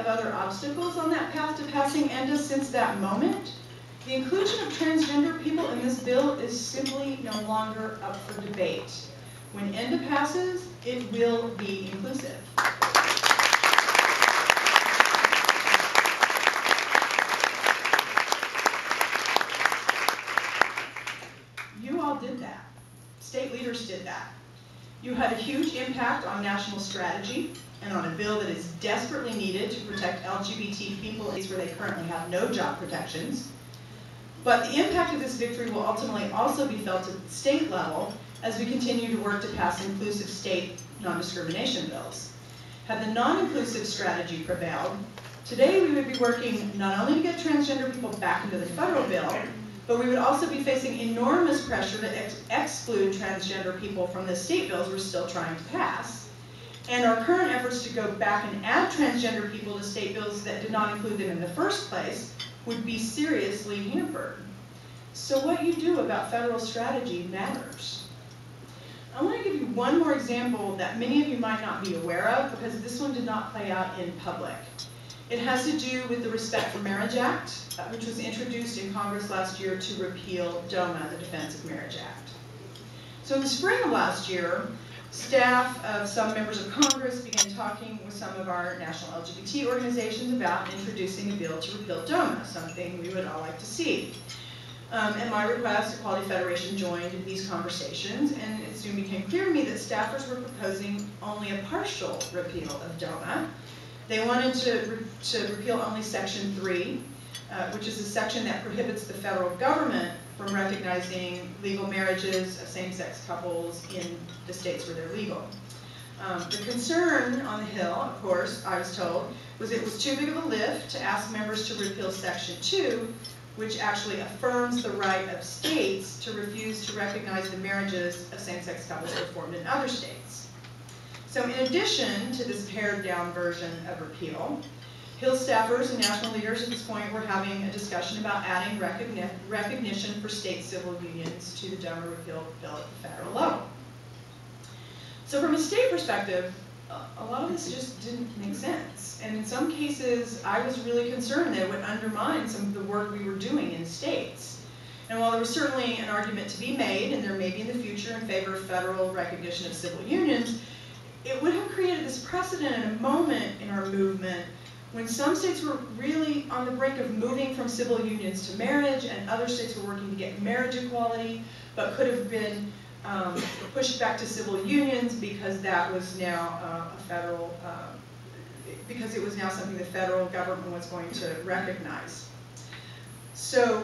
of other obstacles on that path to passing ENDA since that moment, the inclusion of transgender people in this bill is simply no longer up for debate. When ENDA passes, it will be inclusive. You all did that. State leaders did that. You had a huge impact on national strategy and on a bill that is desperately needed to protect LGBT people where they currently have no job protections. But the impact of this victory will ultimately also be felt at the state level as we continue to work to pass inclusive state non-discrimination bills. Had the non-inclusive strategy prevailed, today we would be working not only to get transgender people back into the federal bill, but we would also be facing enormous pressure to exclude transgender people from the state bills we're still trying to pass. And our current efforts to go back and add transgender people to state bills that did not include them in the first place would be seriously hampered. So what you do about federal strategy matters. I want to give you one more example that many of you might not be aware of, because this one did not play out in public. It has to do with the Respect for Marriage Act, which was introduced in Congress last year to repeal DOMA, the Defense of Marriage Act. So in the spring of last year, staff of some members of Congress began talking with some of our national LGBT organizations about introducing a bill to repeal DOMA, something we would all like to see. At my request, Equality Federation joined these conversations, and it soon became clear to me that staffers were proposing only a partial repeal of DOMA. They wanted to repeal only Section 3, which is a section that prohibits the federal government from recognizing legal marriages of same-sex couples in the states where they're legal. The concern on the Hill, of course, I was told, was it was too big of a lift to ask members to repeal Section 2, which actually affirms the right of states to refuse to recognize the marriages of same-sex couples that are formed in other states. So in addition to this pared-down version of repeal, Hill staffers and national leaders at this point were having a discussion about adding recognition for state civil unions to the DOMA repeal bill at the federal level. So from a state perspective, a lot of this just didn't make sense. And in some cases, I was really concerned that it would undermine some of the work we were doing in states. And while there was certainly an argument to be made, and there may be in the future in favor of federal recognition of civil unions, it would have created this precedent and a moment in our movement when some states were really on the brink of moving from civil unions to marriage, and other states were working to get marriage equality, but could have been pushed back to civil unions because that was now a federal, because it was now something the federal government was going to recognize. So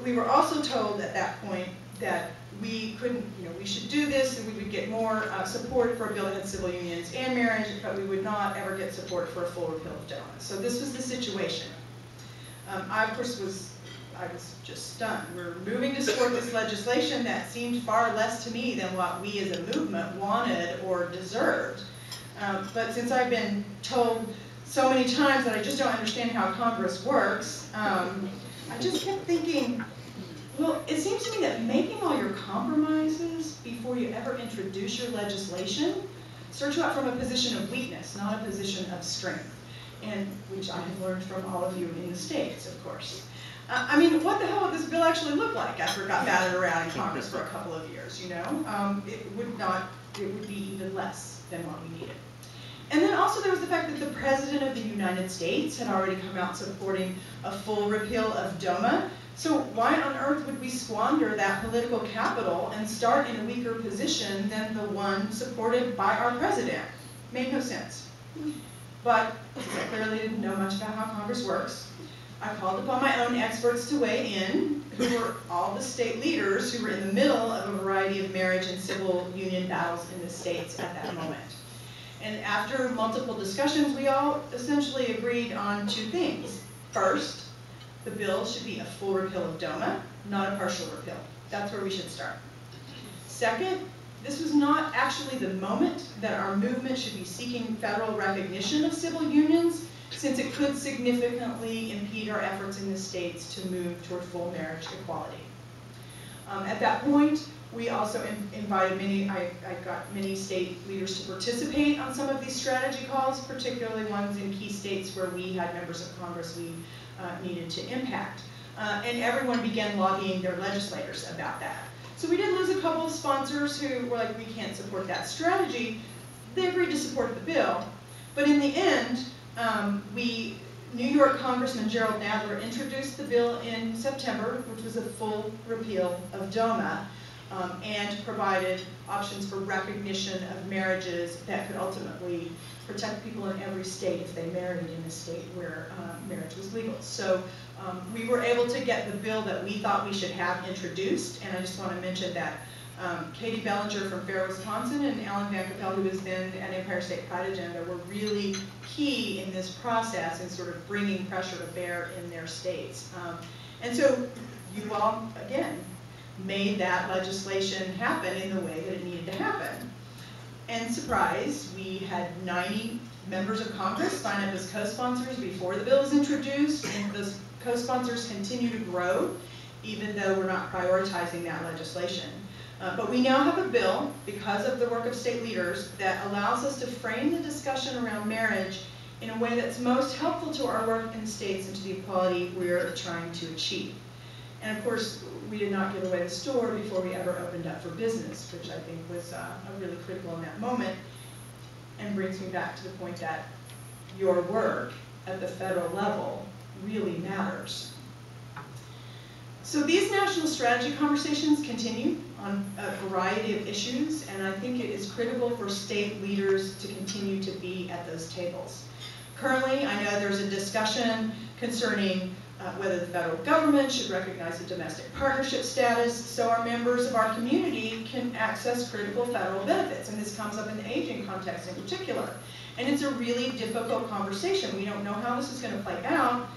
we were also told at that point that we couldn't, we should do this, and we would get more support for a bill that had civil unions and marriage, but we would not ever get support for a full repeal of DOMA. So this was the situation. I, of course, was just stunned. We're moving to support this legislation that seemed far less to me than what we as a movement wanted or deserved. But since I've been told so many times that I just don't understand how Congress works, I just kept thinking, well, it seems to me that making all your compromises before you ever introduce your legislation starts you out from a position of weakness, not a position of strength, and which I have learned from all of you in the States, of course. I mean, what the hell would this bill actually look like after it got batted around in Congress for a couple of years, It would be even less than what we needed. And then also there was the fact that the President of the United States had already come out supporting a full repeal of DOMA. So why on earth would we squander that political capital and start in a weaker position than the one supported by our president? Made no sense. But since I clearly didn't know much about how Congress works, I called upon my own experts to weigh in, who were all the state leaders who were in the middle of a variety of marriage and civil union battles in the states at that moment. And after multiple discussions, we all essentially agreed on two things. First, the bill should be a full repeal of DOMA, not a partial repeal. That's where we should start. Second, this was not actually the moment that our movement should be seeking federal recognition of civil unions, since it could significantly impede our efforts in the states to move toward full marriage equality. At that point, We also invited I got many state leaders to participate on some of these strategy calls, particularly ones in key states where we had members of Congress we needed to impact. And everyone began lobbying their legislators about that. So we did lose a couple of sponsors who were like, we can't support that strategy. They agreed to support the bill. But in the end, New York Congressman Gerald Nadler introduced the bill in September, which was a full repeal of DOMA, and provided options for recognition of marriages that could ultimately protect people in every state if they married in a state where marriage was legal. So we were able to get the bill that we thought we should have introduced, and I just want to mention that Katie Bellinger from Fair, Wisconsin, and Alan Van Capelle, who was then at Empire State Pride Agenda, were really key in this process in sort of bringing pressure to bear in their states. And so you all, again, made that legislation happen in the way that it needed to happen. And surprise, we had 90 members of Congress sign up as co-sponsors before the bill was introduced, and those co-sponsors continue to grow, even though we're not prioritizing that legislation. But we now have a bill, because of the work of state leaders, that allows us to frame the discussion around marriage in a way that's most helpful to our work in the states and to the equality we're trying to achieve. And of course, we did not give away the store before we ever opened up for business, which I think was really critical in that moment, and brings me back to the point that your work at the federal level really matters. So these national strategy conversations continue on a variety of issues, and I think it is critical for state leaders to continue to be at those tables. Currently, I know there's a discussion concerning whether the federal government should recognize the domestic partnership status so our members of our community can access critical federal benefits, and this comes up in the aging context in particular. And it's a really difficult conversation. We don't know how this is going to play out,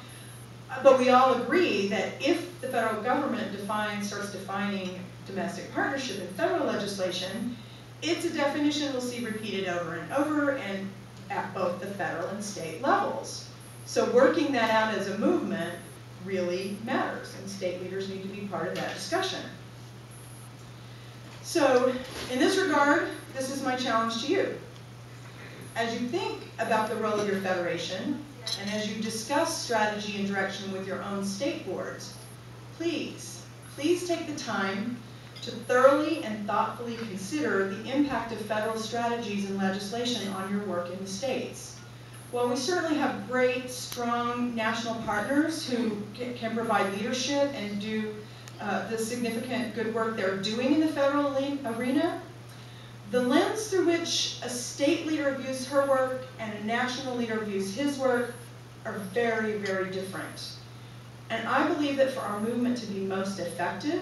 but we all agree that if the federal government starts defining domestic partnership in federal legislation, it's a definition we'll see repeated over and over and at both the federal and state levels. So working that out as a movement really matters, and state leaders need to be part of that discussion. So in this regard, this is my challenge to you. As you think about the role of your federation, and as you discuss strategy and direction with your own state boards, please take the time to thoroughly and thoughtfully consider the impact of federal strategies and legislation on your work in the states. While we certainly have great, strong national partners who can provide leadership and do the significant good work they're doing in the federal arena, the lens through which a state leader views her work and a national leader views his work are very, very different. And I believe that for our movement to be most effective,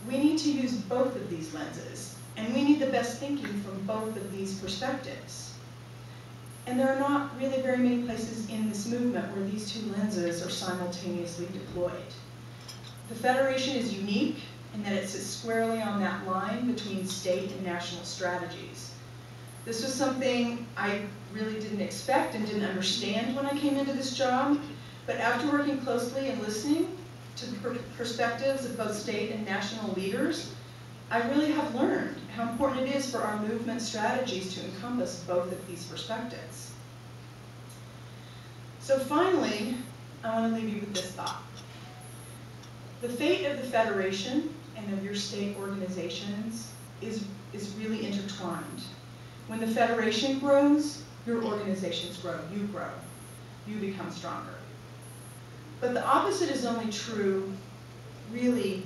we need to use both of these lenses, and we need the best thinking from both of these perspectives. And there are not really very many places in this movement where these two lenses are simultaneously deployed. The Federation is unique in that it sits squarely on that line between state and national strategies. This was something I really didn't expect and didn't understand when I came into this job, but after working closely and listening to the perspectives of both state and national leaders, I really have learned how important it is for our movement strategies to encompass both of these perspectives. So finally, I want to leave you with this thought. The fate of the Federation and of your state organizations is really intertwined. When the Federation grows, your organizations grow, you become stronger. But the opposite is only true, really,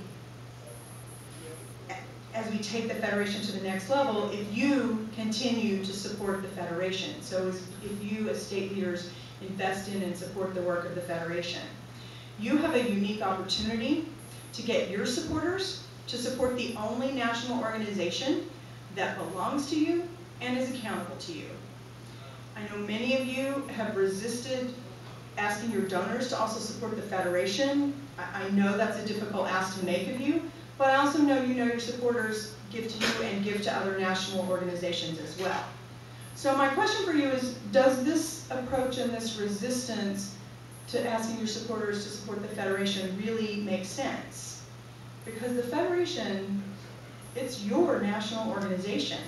as we take the Federation to the next level, if you continue to support the Federation. So if you, as state leaders, invest in and support the work of the Federation. You have a unique opportunity to get your supporters to support the only national organization that belongs to you and is accountable to you. I know many of you have resisted asking your donors to also support the Federation. I know that's a difficult ask to make of you, but I also know you know your supporters give to you and give to other national organizations as well. So my question for you is, does this approach and this resistance to asking your supporters to support the Federation really make sense? Because the Federation It's your national organization.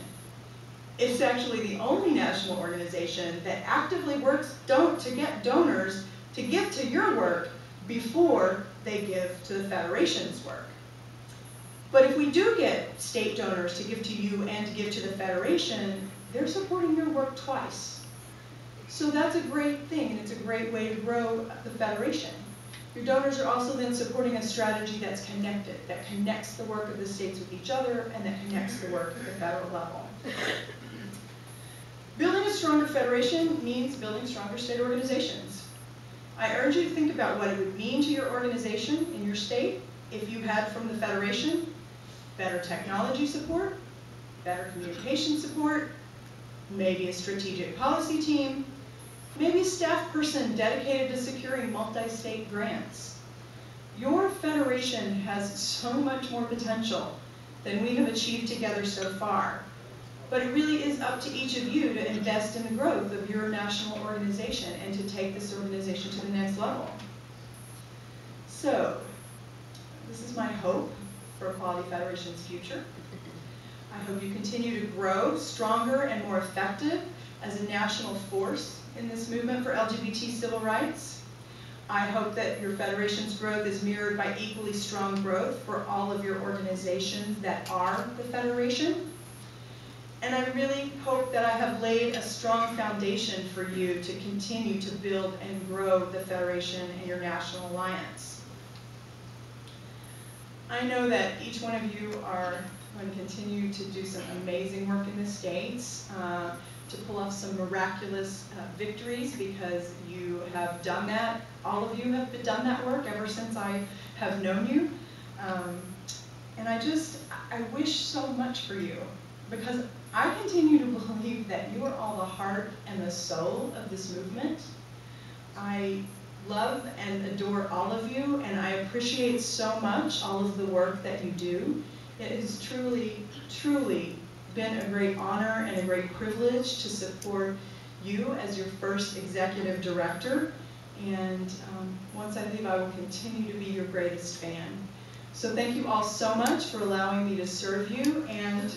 It's actually the only national organization that actively works to get donors to give to your work before they give to the Federation's work. But if we do get state donors to give to you and to give to the Federation, they're supporting your work twice. So that's a great thing, and it's a great way to grow the Federation. Your donors are also then supporting a strategy that's connected, that connects the work of the states with each other, and that connects the work at the federal level. Building a stronger Federation means building stronger state organizations. I urge you to think about what it would mean to your organization in your state if you had from the Federation better technology support, better communication support, maybe a strategic policy team, maybe a staff person dedicated to securing multi-state grants. Your Federation has so much more potential than we have achieved together so far. But it really is up to each of you to invest in the growth of your national organization and to take this organization to the next level. So, this is my hope for Equality Federation's future. I hope you continue to grow stronger and more effective as a national force in this movement for LGBT civil rights. I hope that your Federation's growth is mirrored by equally strong growth for all of your organizations that are the Federation. And I really hope that I have laid a strong foundation for you to continue to build and grow the Federation and your national alliance. I know that each one of you are going to continue to do some amazing work in the states, to pull off some miraculous victories, because you have done that. All of you have done that work ever since I have known you. And I wish so much for you, because I continue to believe that you are all the heart and the soul of this movement. I love and adore all of you, and I appreciate so much all of the work that you do. It has truly, truly been a great honor and a great privilege to support you as your first executive director. And once I leave, I will continue to be your greatest fan. So thank you all so much for allowing me to serve you, and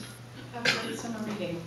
have a great summer meeting.